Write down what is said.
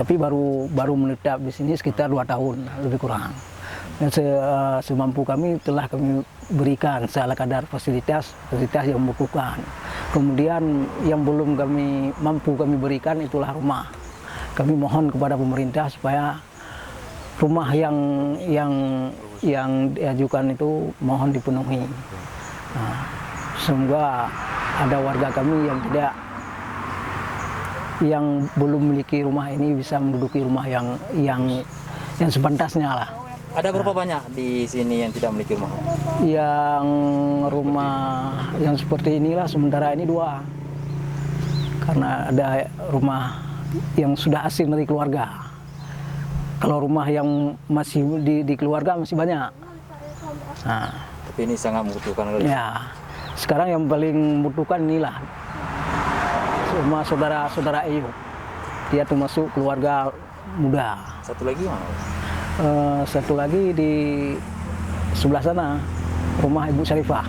Tapi baru menetap di sini sekitar 2 tahun lebih kurang. Dan semampu kami telah kami berikan segala kadar fasilitas yang membutuhkan. Kemudian yang belum kami mampu kami berikan itulah rumah. Kami mohon kepada pemerintah supaya rumah yang diajukan itu mohon dipenuhi. Nah, semoga ada warga kami yang belum memiliki rumah ini bisa menduduki rumah yang sepantasnya lah. Ada berapa banyak di sini yang tidak memiliki rumah? Yang rumah yang seperti inilah sementara ini 2. Karena ada rumah yang sudah asing dari keluarga. Kalau rumah yang masih di keluarga masih banyak. Nah, Tapi ini sangat membutuhkan. ya, sekarang yang paling membutuhkan inilah rumah saudara Eyup. Dia termasuk keluarga muda. Satu lagi mana? Satu lagi di sebelah sana, rumah Ibu Syarifah.